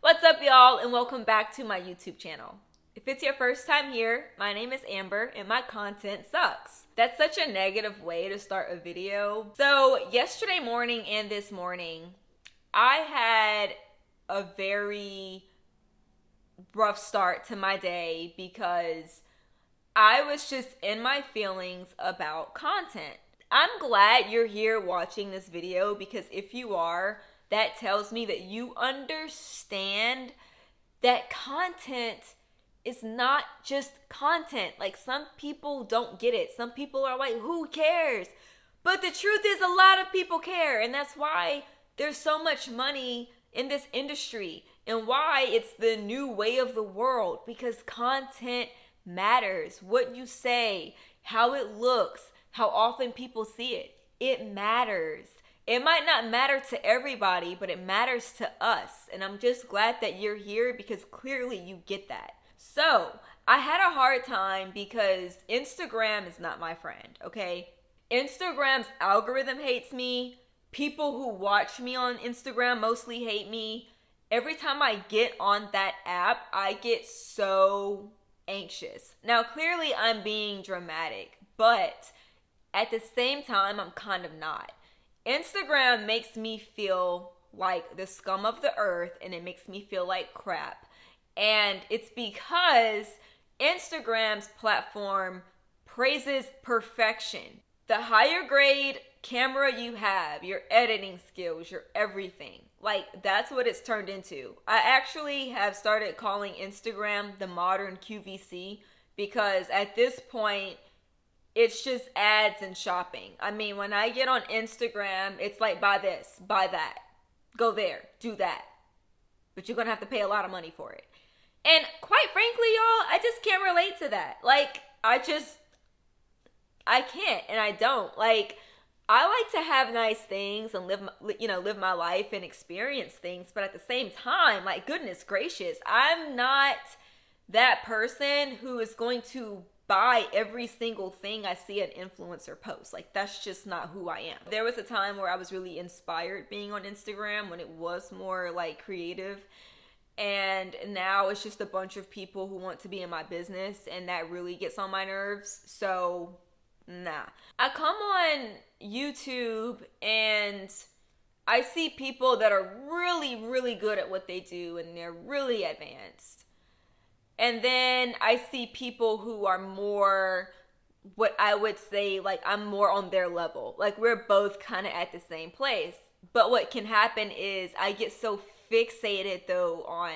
What's up, y'all, and welcome back to my YouTube channel. If it's your first time here, my name is Amber and my content sucks. That's such a negative way to start a video. So yesterday morning and this morning, I had a very rough start to my day because I was just in my feelings about content. I'm glad you're here watching this video because if you are, that tells me that you understand that content is not just content. Like, some people don't get it. Some people are like, who cares? But the truth is, a lot of people care. And that's why there's so much money in this industry and why it's the new way of the world, because content matters. What you say, how it looks, how often people see it, it matters. It might not matter to everybody, but it matters to us. And I'm just glad that you're here because clearly you get that. So, I had a hard time because Instagram is not my friend, okay? Instagram's algorithm hates me. People who watch me on Instagram mostly hate me. Every time I get on that app, I get so anxious. Now, clearly I'm being dramatic, but at the same time, I'm kind of not. Instagram makes me feel like the scum of the earth, and it makes me feel like crap. And it's because Instagram's platform praises perfection. The higher grade camera you have, your editing skills, your everything. Like, that's what it's turned into. I actually have started calling Instagram the modern QVC because at this point, it's just ads and shopping. I mean, when I get on Instagram, it's like, buy this, buy that, go there, do that. But you're going to have to pay a lot of money for it. And quite frankly, y'all, I just can't relate to that. Like, I can't, and I don't. Like, I like to have nice things and live my life and experience things. But at the same time, like, goodness gracious, I'm not that person who is going to buy every single thing I see an influencer post. Like, that's just not who I am. There was a time where I was really inspired being on Instagram when it was more like creative. And now it's just a bunch of people who want to be in my business, and that really gets on my nerves. So, nah. I come on YouTube and I see people that are really, really good at what they do and they're really advanced. And then I see people who are more, what I would say, like, I'm more on their level. Like, we're both kind of at the same place. But what can happen is I get so fixated, though, on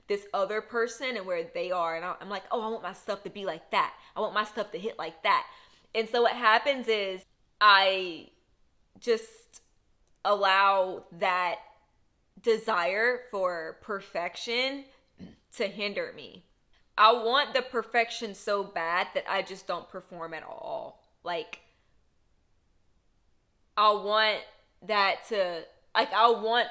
this other person and where they are. And I'm like, oh, I want my stuff to be like that. I want my stuff to hit like that. And so what happens is I just allow that desire for perfection to hinder me. I want the perfection so bad that I just don't perform at all. Like, I want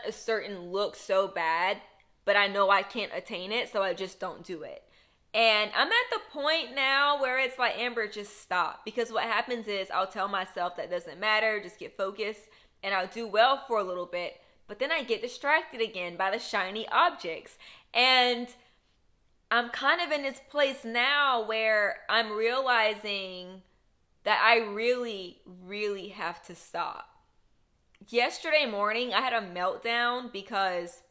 a certain look so bad, but I know I can't attain it, so I just don't do it. And I'm at the point now where it's like, Amber, just stop. Because what happens is I'll tell myself that doesn't matter, just get focused, and I'll do well for a little bit, but then I get distracted again by the shiny objects. And I'm kind of in this place now where I'm realizing that I really, really have to stop. Yesterday morning, I had a meltdown because,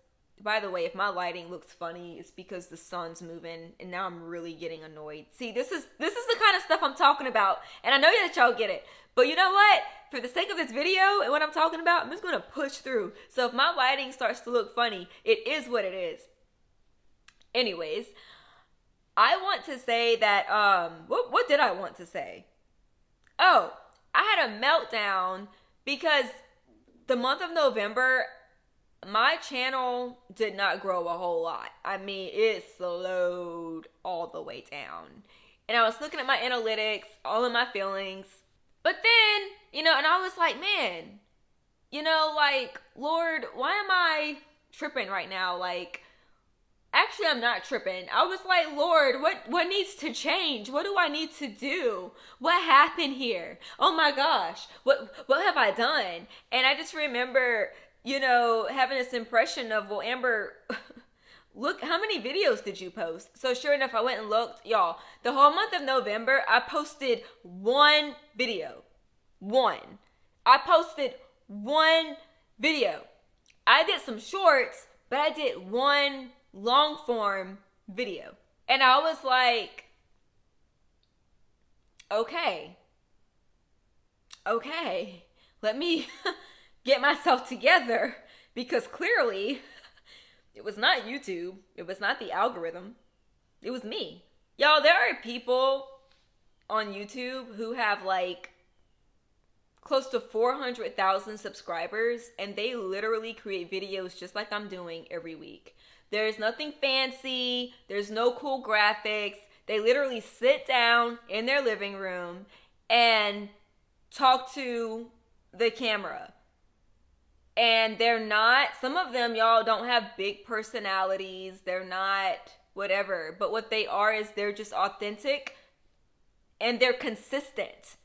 by the way, if my lighting looks funny, it's because the sun's moving, and now I'm really getting annoyed. See, this is the kind of stuff I'm talking about, and I know that y'all get it. But you know what? For the sake of this video and what I'm talking about, I'm just going to push through. So if my lighting starts to look funny, it is what it is. Anyways, I want to say that, what did I want to say? Oh, I had a meltdown because the month of November, my channel did not grow a whole lot. I mean, it slowed all the way down. And I was looking at my analytics, all of my feelings. But then, and I was like, man, like, Lord, why am I tripping right now? Like, actually, I'm not tripping. I was like, Lord, what needs to change? What do I need to do? What happened here? Oh my gosh, what have I done? And I just remember, having this impression of, well, Amber, Look, how many videos did you post? So sure enough, I went and looked. Y'all, the whole month of November, I posted one video. One. I posted one video. I did some shorts, but I did one long form video. And I was like, okay, let me get myself together, because clearly it was not YouTube. It was not the algorithm. It was me. Y'all, there are people on YouTube who have like close to 400,000 subscribers, and they literally create videos just like I'm doing every week. There's nothing fancy. There's no cool graphics. They literally sit down in their living room and talk to the camera. And they're not, some of them, y'all, don't have big personalities. They're not whatever. But what they are is they're just authentic and they're consistent.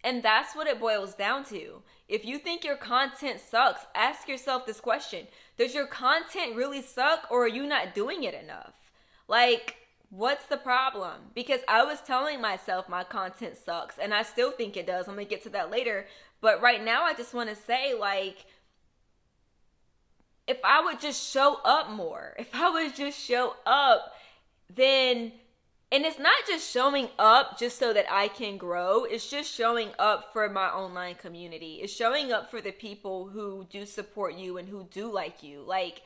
And that's what it boils down to. If you think your content sucks, ask yourself this question. Does your content really suck, or are you not doing it enough? Like, what's the problem? Because I was telling myself my content sucks, and I still think it does. I'm going to get to that later. But right now, I just want to say, like, if I would just show up more, then, and it's not just showing up just so that I can grow. It's just showing up for my online community. It's showing up for the people who do support you and who do like you. Like,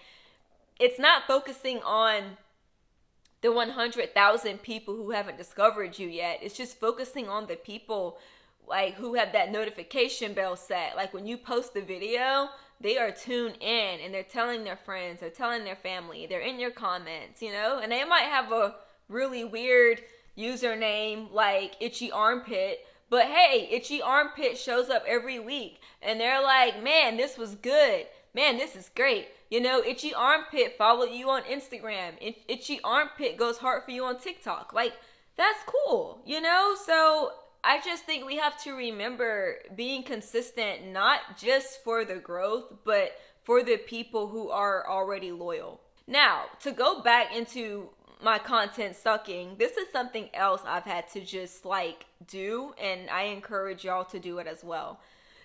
it's not focusing on the 100,000 people who haven't discovered you yet. It's just focusing on the people like who have that notification bell set. Like when you post the video, they are tuned in and they're telling their friends, they're telling their family, they're in your comments, you know, and they might have a really weird username like Itchy Armpit, but hey, Itchy Armpit shows up every week and they're like, man, this was good. Man, this is great. You know, Itchy Armpit followed you on Instagram. Itchy Armpit goes hard for you on TikTok. Like, that's cool, you know? So I just think we have to remember being consistent, not just for the growth, but for the people who are already loyal. Now, to go back into my content sucking, this is something else I've had to just like do, and I encourage y'all to do it as well.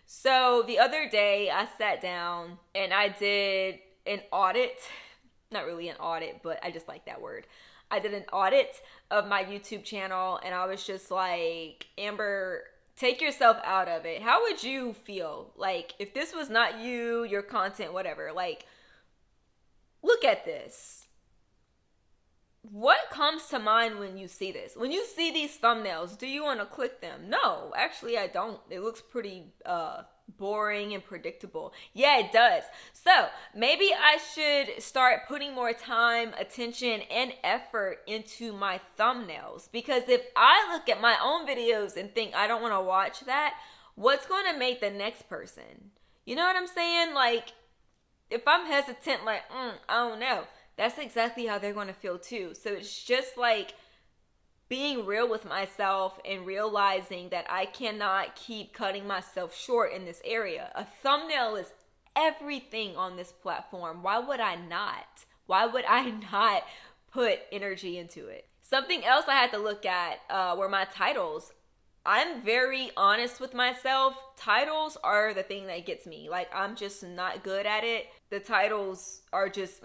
So the other day I sat down and I did an audit, not really an audit, but I just like that word. I did an audit of my YouTube channel and I was just like, Amber, take yourself out of it. How would you feel? Like, if this was not you, your content, whatever, like, look at this. What comes to mind when you see this? When you see these thumbnails, do you want to click them? No, actually I don't. It looks pretty boring and predictable. Yeah, it does. So maybe I should start putting more time, attention, and effort into my thumbnails. Because if I look at my own videos and think I don't want to watch that, what's going to make the next person? You know what I'm saying? Like, if I'm hesitant, like, I don't know. That's exactly how they're going to feel too. So it's just like being real with myself and realizing that I cannot keep cutting myself short in this area. A thumbnail is everything on this platform. Why would I not? Why would I not put energy into it? Something else I had to look at were my titles. I'm very honest with myself. Titles are the thing that gets me. Like, I'm just not good at it. The titles are just,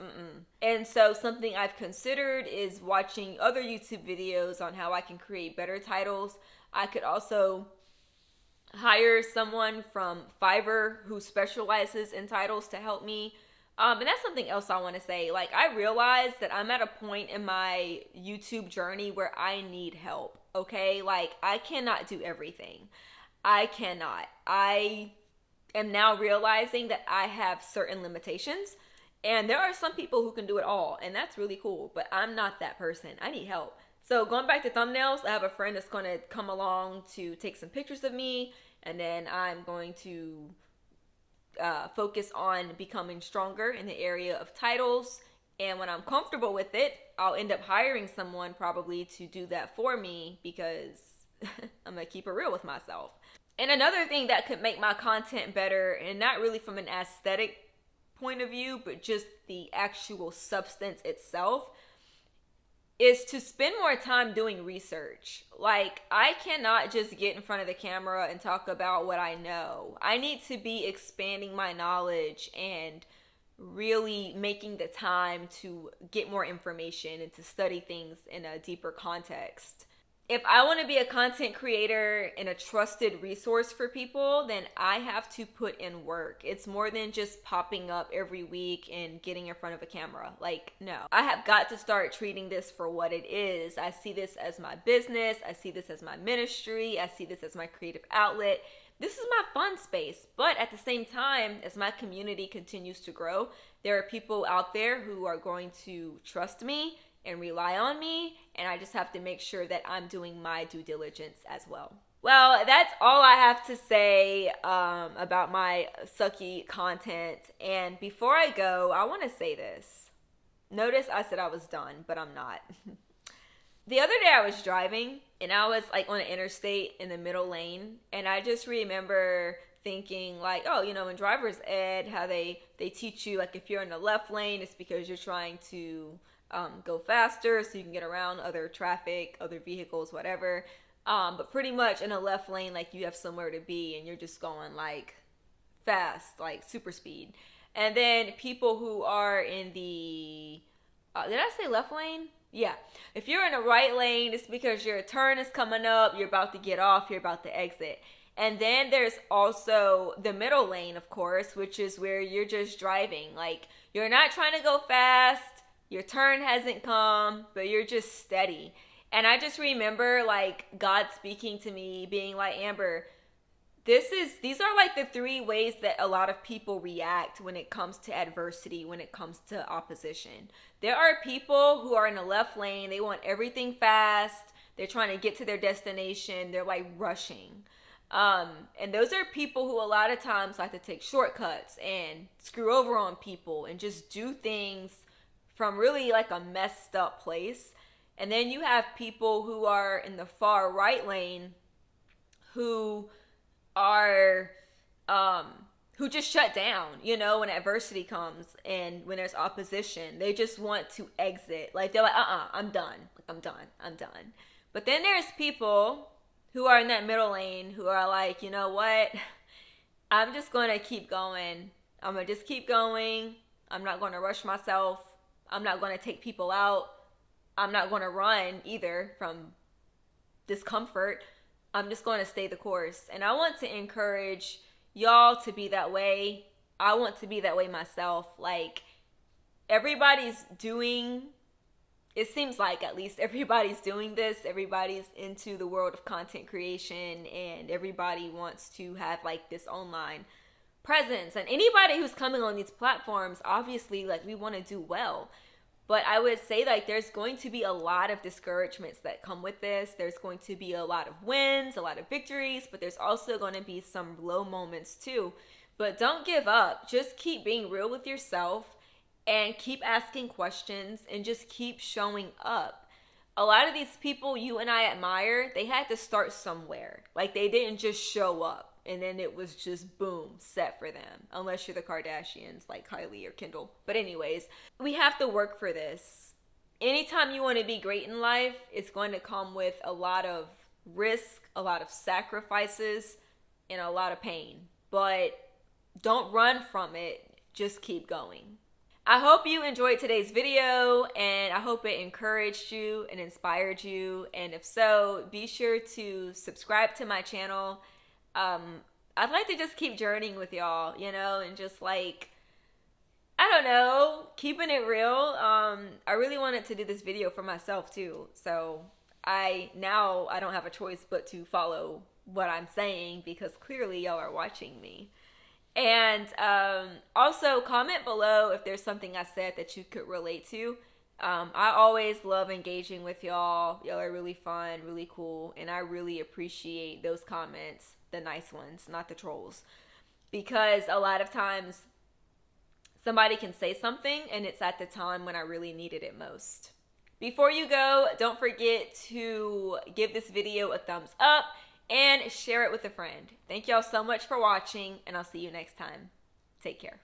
And so something I've considered is watching other YouTube videos on how I can create better titles. I could also hire someone from Fiverr who specializes in titles to help me. And that's something else I want to say. Like, I realize that I'm at a point in my YouTube journey where I need help. Okay, like, I cannot do everything. I cannot. I am now realizing that I have certain limitations, and there are some people who can do it all, and that's really cool, but I'm not that person. I need help. So going back to thumbnails, I have a friend that's going to come along to take some pictures of me, and then I'm going to focus on becoming stronger in the area of titles. And when I'm comfortable with it, I'll end up hiring someone probably to do that for me, because I'm going to keep it real with myself. And another thing that could make my content better, and not really from an aesthetic point of view, but just the actual substance itself, is to spend more time doing research. Like, I cannot just get in front of the camera and talk about what I know. I need to be expanding my knowledge and really making the time to get more information and to study things in a deeper context. If I want to be a content creator and a trusted resource for people, then I have to put in work. It's more than just popping up every week and getting in front of a camera. Like, no. I have got to start treating this for what it is. I see this as my business. I see this as my ministry. I see this as my creative outlet. This is my fun space. But at the same time, as my community continues to grow, there are people out there who are going to trust me and rely on me, and I just have to make sure that I'm doing my due diligence as well. Well, that's all I have to say about my sucky content. And before I go, I want to say this. Notice I said I was done, but I'm not. The other day I was driving, and I was like on an interstate in the middle lane, and I just remember thinking like, oh, you know, in driver's ed, how they teach you, like, if you're in the left lane, it's because you're trying to go faster so you can get around other traffic, other vehicles, whatever. But pretty much in a left lane, like, you have somewhere to be and you're just going like fast, like super speed. And then people who are in the, did I say left lane? Yeah. If you're in the right lane, it's because your turn is coming up, you're about to get off, you're about to exit. And then there's also the middle lane, of course, which is where you're just driving. Like, you're not trying to go fast. Your turn hasn't come, but you're just steady. And I just remember, like, God speaking to me, being like, Amber, these are like the 3 ways that a lot of people react when it comes to adversity, when it comes to opposition. There are people who are in the left lane. They want everything fast. They're trying to get to their destination. They're like rushing. And those are people who a lot of times like to take shortcuts and screw over on people and just do things from really like a messed up place. And then you have people who are in the far right lane who are who just shut down, you know, when adversity comes and when there's opposition. They just want to exit. Like, they're like, I'm done. Like, I'm done. But then there's people who are in that middle lane who are like, you know what? I'm just going to keep going. I'm going to just keep going. I'm not going to rush myself. I'm not going to take people out. I'm not going to run either from discomfort. I'm just going to stay the course. And I want to encourage y'all to be that way. I want to be that way myself. Like, everybody's doing, it seems like at least everybody's doing this. Everybody's into the world of content creation, and everybody wants to have like this online presence. And anybody who's coming on these platforms, obviously, like, we want to do well. But I would say, like, there's going to be a lot of discouragements that come with this. There's going to be a lot of wins, a lot of victories, but there's also going to be some low moments too. But don't give up. Just keep being real with yourself and keep asking questions and just keep showing up. A lot of these people you and I admire, they had to start somewhere. Like, they didn't just show up and then it was just boom, set for them. Unless you're the Kardashians, like Kylie or Kendall. But anyways, we have to work for this. Anytime you want to be great in life, it's going to come with a lot of risk, a lot of sacrifices, and a lot of pain. But don't run from it. Just keep going. I hope you enjoyed today's video, and I hope it encouraged you and inspired you. And if so, be sure to subscribe to my channel. I'd like to just keep journeying with y'all, you know, and just like, I don't know, keeping it real. I really wanted to do this video for myself too. So I don't have a choice but to follow what I'm saying, because clearly y'all are watching me. And also comment below if there's something I said that you could relate to. I always love engaging with y'all. Y'all are really fun, really cool, and I really appreciate those comments, the nice ones, not the trolls. Because a lot of times somebody can say something and it's at the time when I really needed it most. Before you go, don't forget to give this video a thumbs up and share it with a friend. Thank y'all so much for watching, and I'll see you next time. Take care.